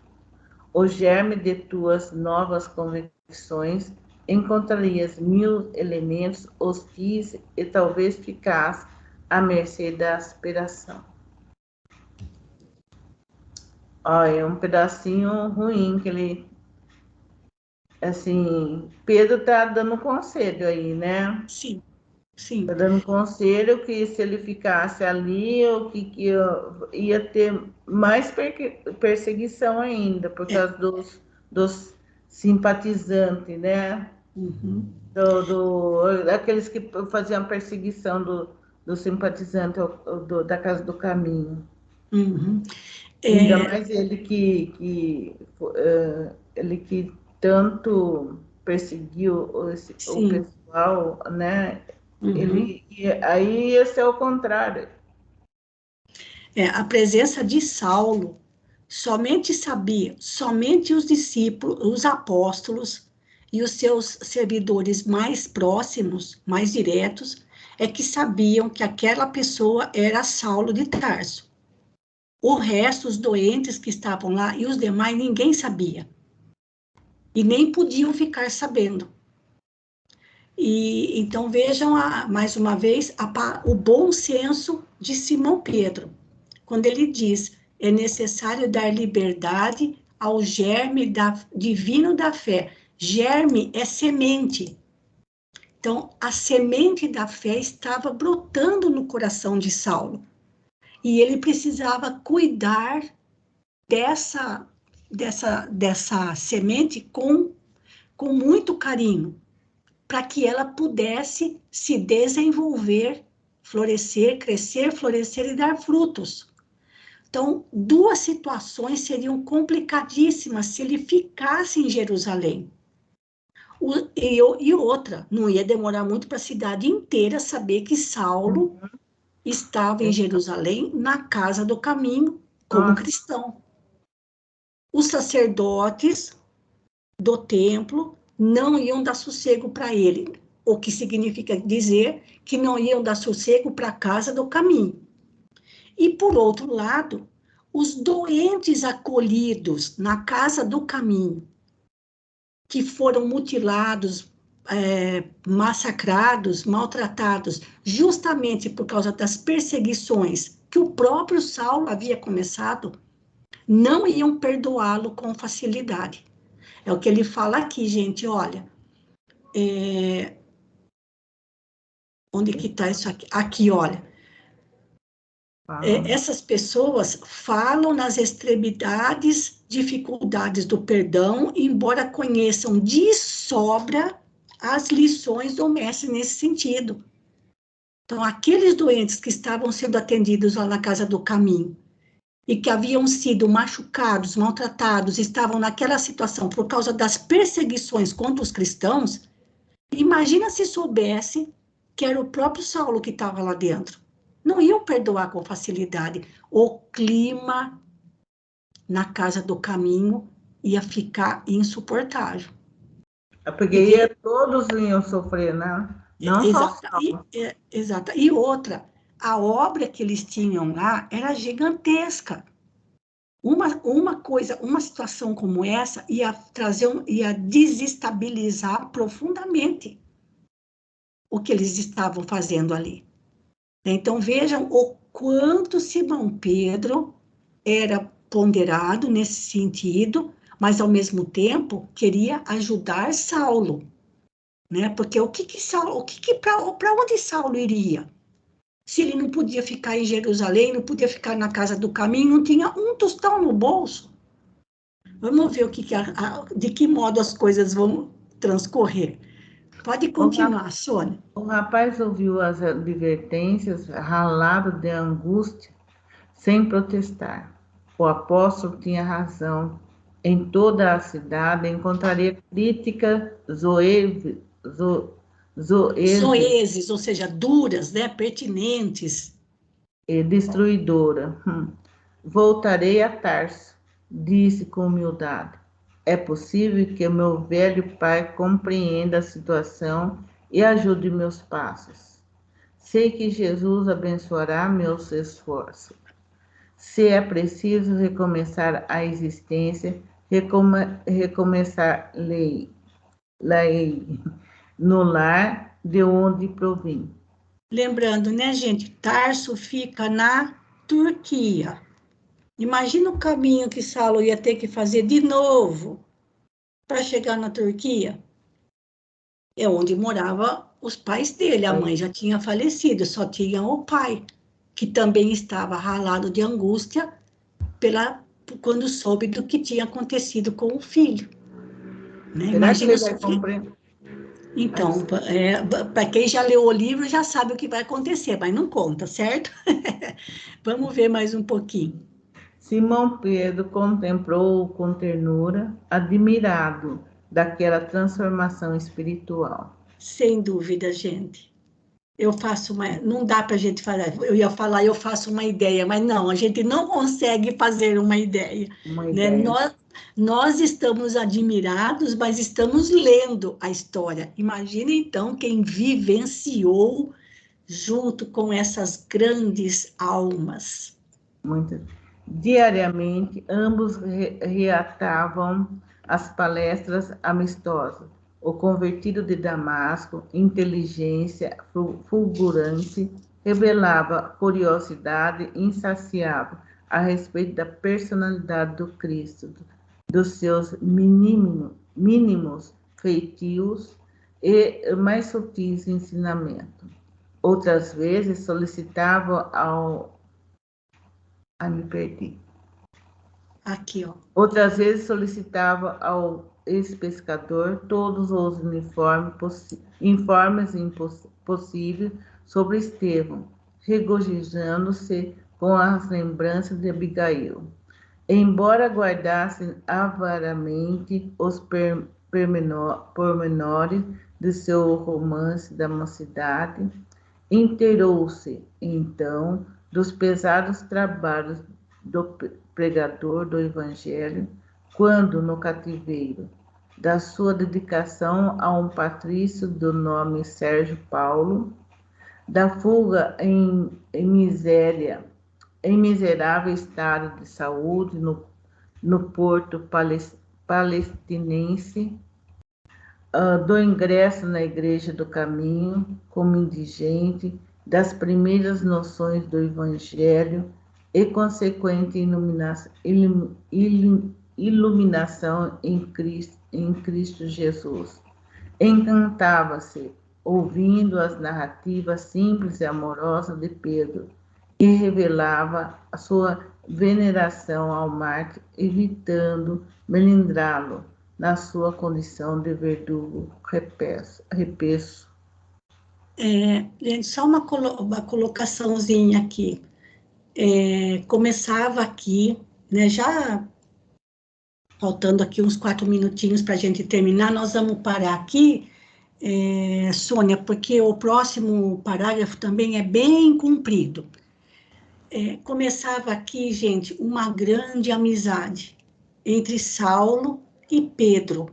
O germe de tuas novas convicções encontrarias 1000 elementos hostis e talvez ficasse à mercê da aspiração. Olha, é um pedacinho ruim que ele... Assim, Pedro está dando conselho aí, né? Sim, sim. Está dando conselho que se ele ficasse ali, o que ia ter mais perseguição ainda, por causa dos simpatizantes, né? Uhum. Aqueles que faziam perseguição do simpatizante da Casa do Caminho. Uhum. Ainda mais ele que tanto perseguiu o pessoal, né? Uhum. Aí ia ser o contrário. A presença de Saulo, somente os discípulos, os apóstolos e os seus servidores mais próximos, mais diretos, é que sabiam que aquela pessoa era Saulo de Tarso. O resto, os doentes que estavam lá e os demais, ninguém sabia. E nem podiam ficar sabendo. E então vejam, mais uma vez, o bom senso de Simão Pedro, quando ele diz, é necessário dar liberdade ao germe divino da fé. Germe é semente. Então, a semente da fé estava brotando no coração de Saulo. E ele precisava cuidar dessa semente com muito carinho, para que ela pudesse se desenvolver, florescer, crescer, florescer e dar frutos. Então, duas situações seriam complicadíssimas se ele ficasse em Jerusalém. E outra, não ia demorar muito para a cidade inteira saber que Saulo estava em Jerusalém, na casa do caminho, como cristão. Os sacerdotes do templo não iam dar sossego para ele, o que significa dizer que não iam dar sossego para a casa do caminho. E, por outro lado, os doentes acolhidos na casa do caminho, que foram mutilados, massacrados, maltratados, justamente por causa das perseguições que o próprio Saulo havia começado, não iam perdoá-lo com facilidade. É o que ele fala aqui, gente, olha. Onde que está isso aqui? Aqui, olha. Essas pessoas falam nas extremidades, dificuldades do perdão, embora conheçam de sobra as lições do mestre nesse sentido. Então, aqueles doentes que estavam sendo atendidos lá na casa do caminho e que haviam sido machucados, maltratados, estavam naquela situação por causa das perseguições contra os cristãos, imagina se soubesse que era o próprio Saulo que estava lá dentro. Não iam perdoar com facilidade. O clima na casa do caminho ia ficar insuportável. Porque todos iam sofrer, né? Não só Saulo. Exato. E outra, a obra que eles tinham lá era gigantesca. Uma situação como essa ia desestabilizar profundamente o que eles estavam fazendo ali. Então, vejam o quanto Simão Pedro era ponderado nesse sentido, mas, ao mesmo tempo, queria ajudar Saulo, né? Porque para onde Saulo iria? Se ele não podia ficar em Jerusalém, não podia ficar na casa do caminho, não tinha um tostão no bolso. Vamos ver de que modo as coisas vão transcorrer. Pode continuar, Sônia. O rapaz ouviu as advertências, ralado de angústia, sem protestar. O apóstolo tinha razão. Em toda a cidade encontraria crítica zoezes, ou seja, duras, né, pertinentes. E destruidora. Voltarei a Tarso, disse com humildade. É possível que meu velho pai compreenda a situação e ajude meus passos. Sei que Jesus abençoará meus esforços. Se é preciso recomeçar a existência, recomeçar lei no lar de onde provim. Lembrando, né, gente, Tarso fica na Turquia. Imagina o caminho que Saulo ia ter que fazer de novo para chegar na Turquia. É onde moravam os pais dele. A mãe já tinha falecido, só tinha o pai, que também estava ralado de angústia quando soube do que tinha acontecido com o filho. Né? Imagina que ele vai compreender? Então, para quem já leu o livro, já sabe o que vai acontecer, mas não conta, certo? Vamos ver mais um pouquinho. Simão Pedro contemplou com ternura, admirado daquela transformação espiritual. Sem dúvida, gente. Não dá para a gente falar, eu ia falar, eu faço uma ideia, mas não, a gente não consegue fazer uma ideia. Né? Nós estamos admirados, mas estamos lendo a história. Imagina, então, quem vivenciou junto com essas grandes almas. Muito. Diariamente, ambos reatavam as palestras amistosas. O convertido de Damasco, inteligência fulgurante, revelava curiosidade insaciável a respeito da personalidade do Cristo, dos seus mínimos feitios e mais sutis ensinamentos. Outras vezes solicitava ao... Ai, me perdi. Aqui, ó. Outras vezes solicitava ao ex-pescador todos os informes possíveis sobre Estevão, regozijando-se com as lembranças de Abigail. Embora guardasse avaramente os pormenores de seu romance da mocidade, inteirou-se, então, dos pesados trabalhos do pregador do Evangelho, quando, no cativeiro, da sua dedicação a um patrício do nome Sérgio Paulo, da fuga em miserável estado de saúde no porto palestinense, do ingresso na Igreja do Caminho como indigente, das primeiras noções do Evangelho e consequente iluminação em Cristo Jesus. Encantava-se ouvindo as narrativas simples e amorosas de Pedro e revelava a sua veneração ao mártir, evitando melindrá-lo na sua condição de verdugo repesso. Gente, só uma colocaçãozinha aqui. Começava aqui, né, já faltando aqui uns 4 minutinhos para a gente terminar, nós vamos parar aqui, Sônia, porque o próximo parágrafo também é bem comprido. Começava aqui, gente, uma grande amizade entre Saulo e Pedro.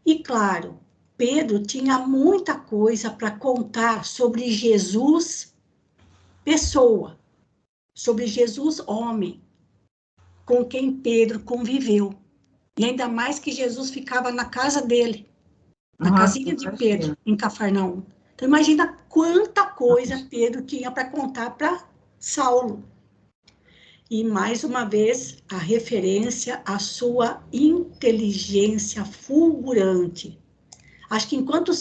E, claro, Pedro tinha muita coisa para contar sobre Jesus, pessoa, sobre Jesus, homem, com quem Pedro conviveu. E ainda mais que Jesus ficava na casa dele, na casinha de Pedro, em Cafarnaum. Então, imagina quanta coisa Pedro tinha para contar para Saulo. E, mais uma vez, a referência à sua inteligência fulgurante. Acho que enquanto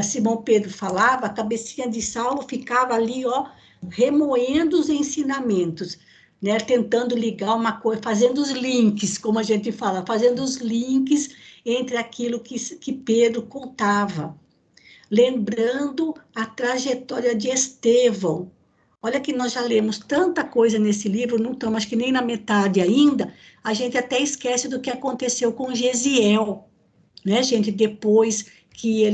Simão Pedro falava, a cabecinha de Saulo ficava ali, ó, remoendo os ensinamentos, né, tentando ligar uma coisa, fazendo os links, como a gente fala, fazendo os links entre aquilo que Pedro contava, lembrando a trajetória de Estevão. Olha que nós já lemos tanta coisa nesse livro, não estamos, acho que nem na metade ainda, a gente até esquece do que aconteceu com Gesiel, né, gente, depois que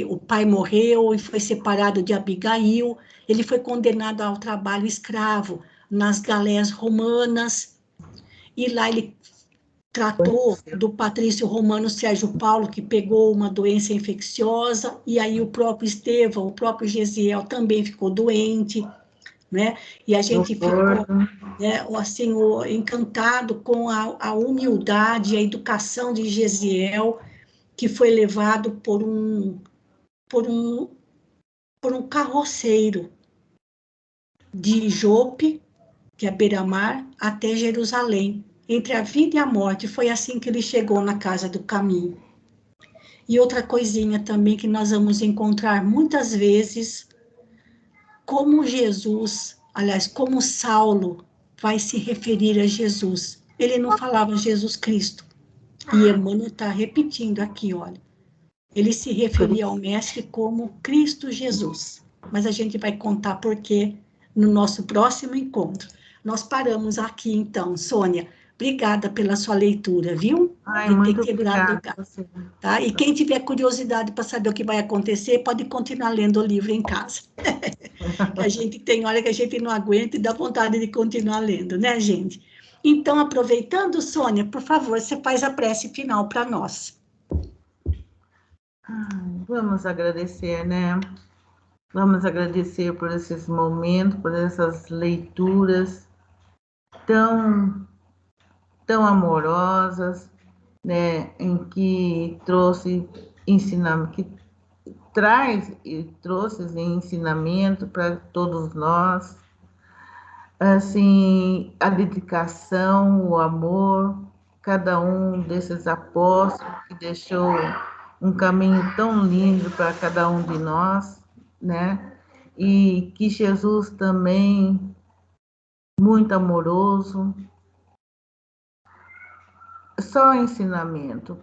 o pai morreu e foi separado de Abigail, ele foi condenado ao trabalho escravo nas galés romanas, e lá ele tratou do patrício romano Sérgio Paulo, que pegou uma doença infecciosa, e aí o próprio Estevão, o próprio Gesiel também ficou doente, né? E a gente ficou, né, assim, encantado com a humildade, a educação de Gesiel, que foi levado por um carroceiro de Jope, que é beira-mar, até Jerusalém. Entre a vida e a morte, foi assim que ele chegou na casa do caminho. E outra coisinha também que nós vamos encontrar muitas vezes, como Jesus, aliás, como Saulo vai se referir a Jesus. Ele não falava Jesus Cristo. E Emmanuel está repetindo aqui, olha. Ele se referia ao mestre como Cristo Jesus. Mas a gente vai contar por quê no nosso próximo encontro. Nós paramos aqui, então, Sônia. Obrigada pela sua leitura, viu? Ai, De muito ter quebrado o galho. Tá? E quem tiver curiosidade para saber o que vai acontecer, pode continuar lendo o livro em casa. Que a gente tem hora que a gente não aguenta e dá vontade de continuar lendo, né, gente? Então, aproveitando, Sônia, por favor, você faz a prece final para nós. Vamos agradecer, né? Vamos agradecer por esses momentos, por essas leituras tão amorosas, né? Em que trouxe ensinamento, que traz e trouxe ensinamento para todos nós. Assim, a dedicação, o amor, cada um desses apóstolos que deixou um caminho tão lindo para cada um de nós, né? E que Jesus também, muito amoroso, só ensinamento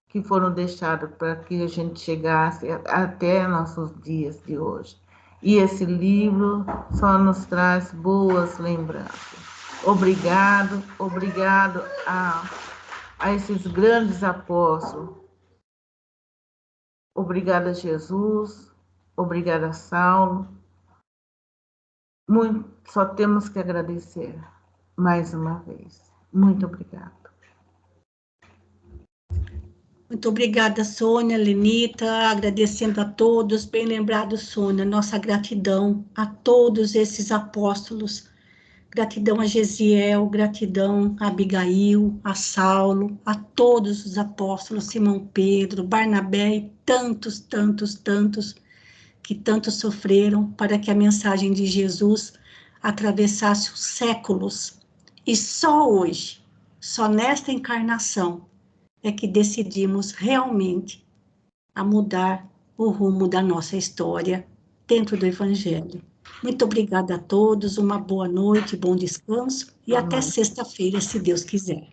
que foram deixados para que a gente chegasse até nossos dias de hoje. E esse livro só nos traz boas lembranças. Obrigado a esses grandes apóstolos. Obrigada, Jesus. Obrigada, Saulo. Só temos que agradecer mais uma vez. Muito obrigado. Muito obrigada, Sônia, Lenita, agradecendo a todos, bem lembrado, Sônia, nossa gratidão a todos esses apóstolos, gratidão a Gesiel, gratidão a Abigail, a Saulo, a todos os apóstolos, Simão Pedro, Barnabé e tantos, tantos, tantos, que tanto sofreram para que a mensagem de Jesus atravessasse os séculos. E só hoje, só nesta encarnação, é que decidimos realmente a mudar o rumo da nossa história dentro do Evangelho. Muito obrigada a todos, uma boa noite, bom descanso e até sexta-feira, se Deus quiser.